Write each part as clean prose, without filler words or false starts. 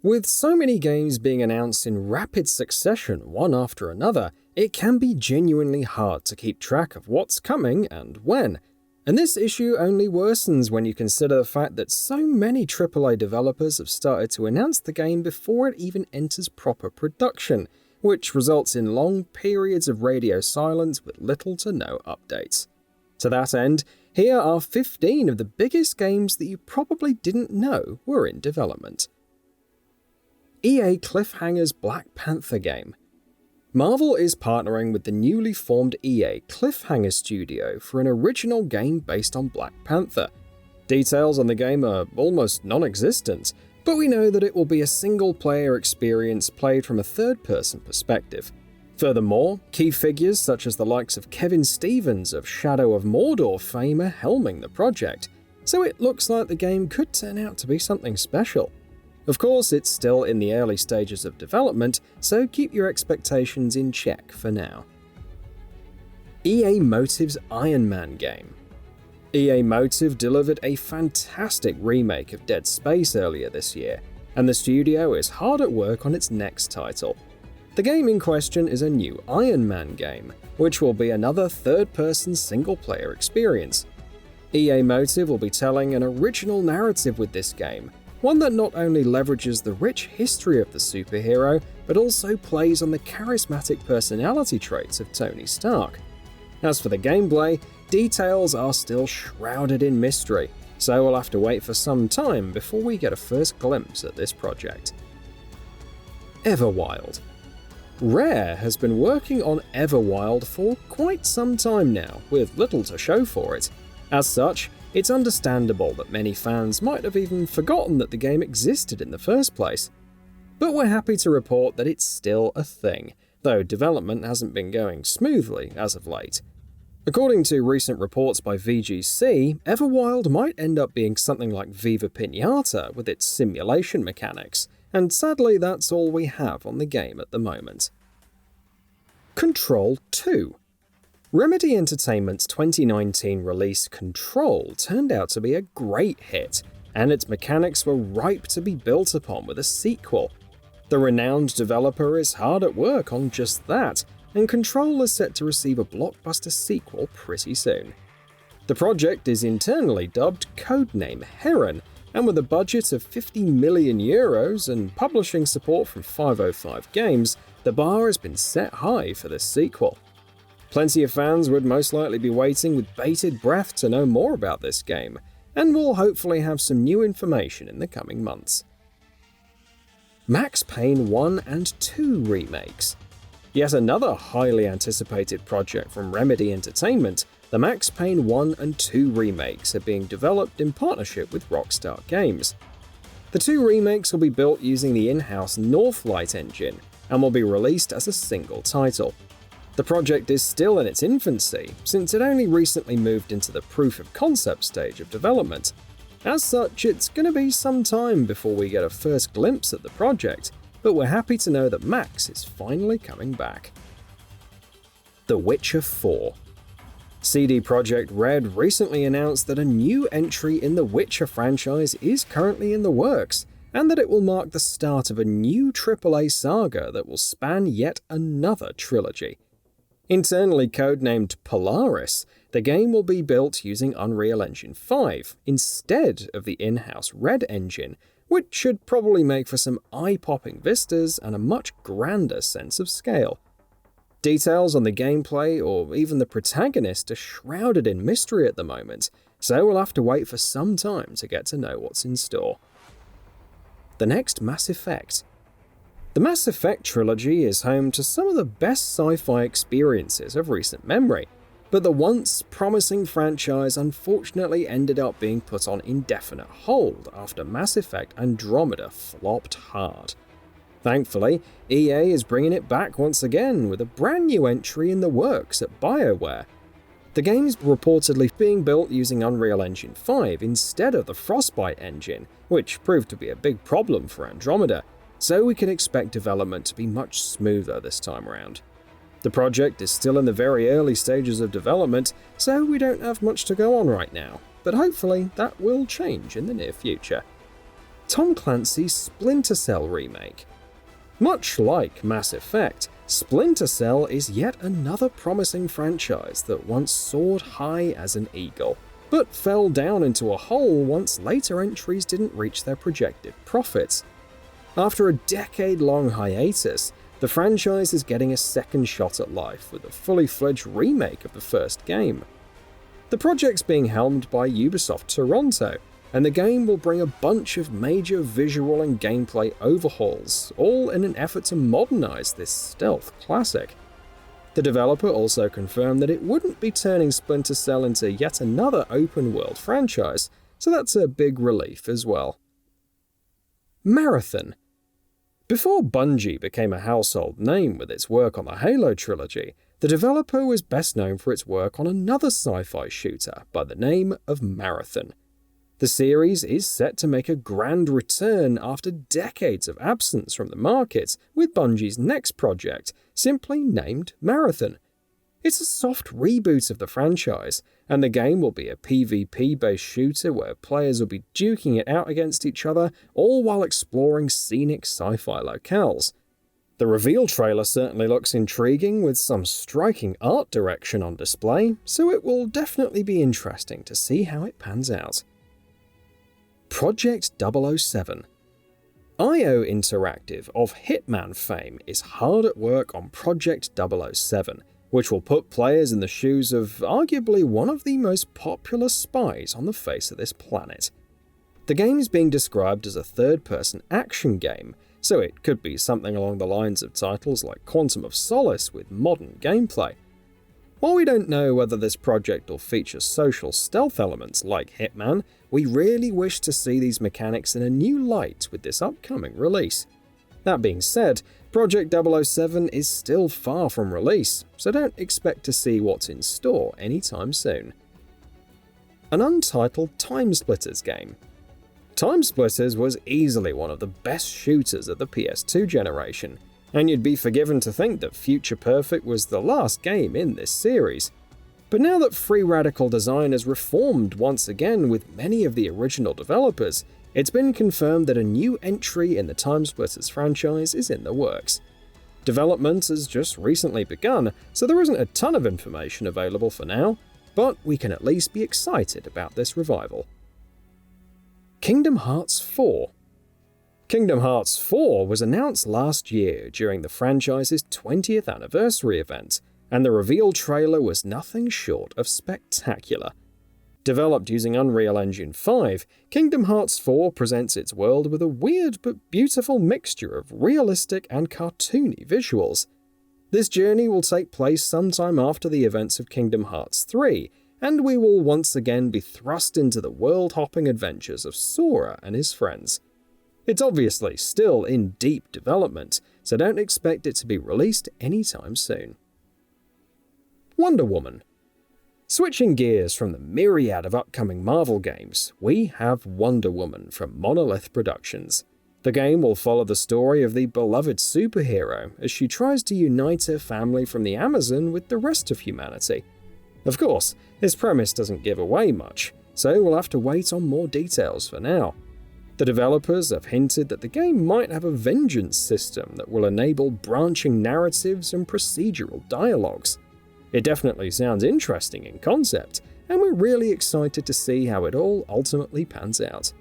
With so many games being announced in rapid succession, one after another, it can be genuinely hard to keep track of what's coming and when. And this issue only worsens when you consider the fact that so many AAA developers have started to announce the game before it even enters proper production, which results in long periods of radio silence with little to no updates. To that end, here are 15 of the biggest games that you probably didn't know were in development. EA Cliffhanger's Black Panther game. Marvel is partnering with the newly formed EA Cliffhanger studio for an original game based on Black Panther. Details on the game are almost non-existent, but we know that it will be a single-player experience played from a third-person perspective. Furthermore, key figures such as the likes of Kevin Stevens of Shadow of Mordor fame are helming the project, so it looks like the game could turn out to be something special. Of course, it's still in the early stages of development, so keep your expectations in check for now. EA Motive's Iron Man game. EA Motive delivered a fantastic remake of Dead Space earlier this year, and the studio is hard at work on its next title. The game in question is a new Iron Man game, which will be another third-person single-player experience. EA Motive will be telling an original narrative with this game, one that not only leverages the rich history of the superhero, but also plays on the charismatic personality traits of Tony Stark. As for the gameplay, details are still shrouded in mystery, so we'll have to wait for some time before we get a first glimpse at this project. Everwild. Rare has been working on Everwild for quite some time now, with little to show for it. As such, it's understandable that many fans might have even forgotten that the game existed in the first place. But we're happy to report that it's still a thing, though development hasn't been going smoothly as of late. According to recent reports by VGC, Everwild might end up being something like Viva Pinata with its simulation mechanics, and sadly that's all we have on the game at the moment. Control 2. Remedy Entertainment's 2019 release Control turned out to be a great hit, and its mechanics were ripe to be built upon with a sequel. The renowned developer is hard at work on just that, and Control is set to receive a blockbuster sequel pretty soon. The project is internally dubbed Codename Heron, and with a budget of €50 million and publishing support from 505 Games, the bar has been set high for this sequel. Plenty of fans would most likely be waiting with bated breath to know more about this game, and we'll hopefully have some new information in the coming months. Max Payne 1 and 2 remakes. Yet another highly anticipated project from Remedy Entertainment, the Max Payne 1 and 2 remakes are being developed in partnership with Rockstar Games. The two remakes will be built using the in-house Northlight engine, and will be released as a single title. The project is still in its infancy, since it only recently moved into the proof of concept stage of development. As such, it's going to be some time before we get a first glimpse at the project, but we're happy to know that Max is finally coming back. The Witcher 4. CD Projekt Red recently announced that a new entry in the Witcher franchise is currently in the works, and that it will mark the start of a new AAA saga that will span yet another trilogy. Internally codenamed Polaris, the game will be built using Unreal Engine 5 instead of the in-house Red engine, which should probably make for some eye-popping vistas and a much grander sense of scale. Details on the gameplay or even the protagonist are shrouded in mystery at the moment, so we'll have to wait for some time to get to know what's in store. The next Mass Effect. The Mass Effect trilogy is home to some of the best sci-fi experiences of recent memory, but the once promising franchise unfortunately ended up being put on indefinite hold after Mass Effect Andromeda flopped hard. Thankfully, EA is bringing it back once again with a brand new entry in the works at BioWare. The game is reportedly being built using Unreal Engine 5 instead of the Frostbite engine, which proved to be a big problem for Andromeda, so we can expect development to be much smoother this time around. The project is still in the very early stages of development, so we don't have much to go on right now, but hopefully that will change in the near future. Tom Clancy's Splinter Cell remake. Much like Mass Effect, Splinter Cell is yet another promising franchise that once soared high as an eagle, but fell down into a hole once later entries didn't reach their projected profits. After a decade-long hiatus, the franchise is getting a second shot at life with a fully fledged remake of the first game. The project's being helmed by Ubisoft Toronto, and the game will bring a bunch of major visual and gameplay overhauls, all in an effort to modernize this stealth classic. The developer also confirmed that it wouldn't be turning Splinter Cell into yet another open-world franchise, so that's a big relief as well. Marathon. Before Bungie became a household name with its work on the Halo trilogy, the developer was best known for its work on another sci-fi shooter by the name of Marathon. The series is set to make a grand return after decades of absence from the market with Bungie's next project, simply named Marathon. It's a soft reboot of the franchise, and the game will be a PvP-based shooter where players will be duking it out against each other, all while exploring scenic sci-fi locales. The reveal trailer certainly looks intriguing with some striking art direction on display, so it will definitely be interesting to see how it pans out. Project 007. IO Interactive of Hitman fame is hard at work on Project 007, which will put players in the shoes of arguably one of the most popular spies on the face of this planet. The game is being described as a third-person action game, so it could be something along the lines of titles like Quantum of Solace with modern gameplay. While we don't know whether this project will feature social stealth elements like Hitman, we really wish to see these mechanics in a new light with this upcoming release. That being said, Project 007 is still far from release, so don't expect to see what's in store anytime soon. An untitled TimeSplitters game. TimeSplitters was easily one of the best shooters of the PS2 generation, and you'd be forgiven to think that Future Perfect was the last game in this series. But now that Free Radical Design has reformed once again with many of the original developers, it's been confirmed that a new entry in the TimeSplitters franchise is in the works. Development has just recently begun, so there isn't a ton of information available for now, but we can at least be excited about this revival. Kingdom Hearts 4. Kingdom Hearts 4 was announced last year during the franchise's 20th anniversary event, and the reveal trailer was nothing short of spectacular. Developed using Unreal Engine 5, Kingdom Hearts 4 presents its world with a weird but beautiful mixture of realistic and cartoony visuals. This journey will take place sometime after the events of Kingdom Hearts 3, and we will once again be thrust into the world-hopping adventures of Sora and his friends. It's obviously still in deep development, so don't expect it to be released anytime soon. Wonder Woman. Switching gears from the myriad of upcoming Marvel games, we have Wonder Woman from Monolith Productions. The game will follow the story of the beloved superhero as she tries to unite her family from the Amazon with the rest of humanity. Of course, this premise doesn't give away much, so we'll have to wait on more details for now. The developers have hinted that the game might have a vengeance system that will enable branching narratives and procedural dialogues. It definitely sounds interesting in concept, and we're really excited to see how it all ultimately pans out.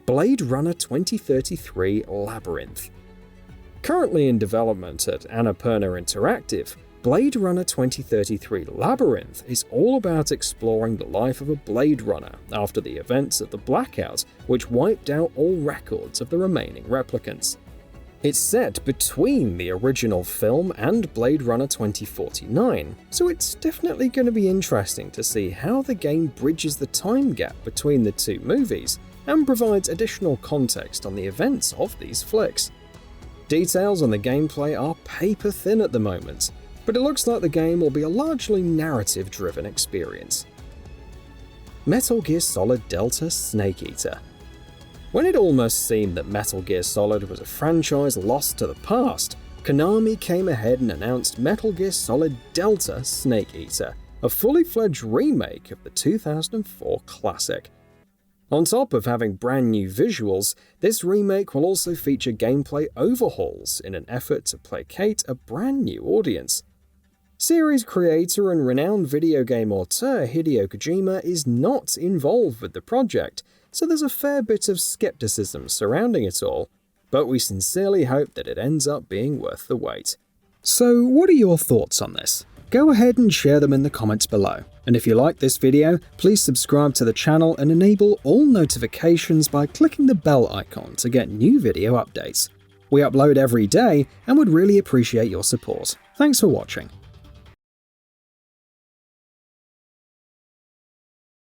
Blade Runner 2033 Labyrinth. Currently in development at Annapurna Interactive, Blade Runner 2033 Labyrinth is all about exploring the life of a Blade Runner after the events of the Blackout, which wiped out all records of the remaining replicants. It's set between the original film and Blade Runner 2049, so it's definitely going to be interesting to see how the game bridges the time gap between the two movies and provides additional context on the events of these flicks. Details on the gameplay are paper thin at the moment, but it looks like the game will be a largely narrative-driven experience. Metal Gear Solid Delta Snake Eater. When it almost seemed that Metal Gear Solid was a franchise lost to the past, Konami came ahead and announced Metal Gear Solid Delta Snake Eater, a fully fledged remake of the 2004 classic. On top of having brand new visuals, this remake will also feature gameplay overhauls in an effort to placate a brand new audience. Series creator and renowned video game auteur Hideo Kojima is not involved with the project, so there's a fair bit of skepticism surrounding it all, but we sincerely hope that it ends up being worth the wait. So what are your thoughts on this? Go ahead and share them in the comments below. And if you like this video, please subscribe to the channel and enable all notifications by clicking the bell icon to get new video updates. We upload every day and would really appreciate your support. Thanks for watching.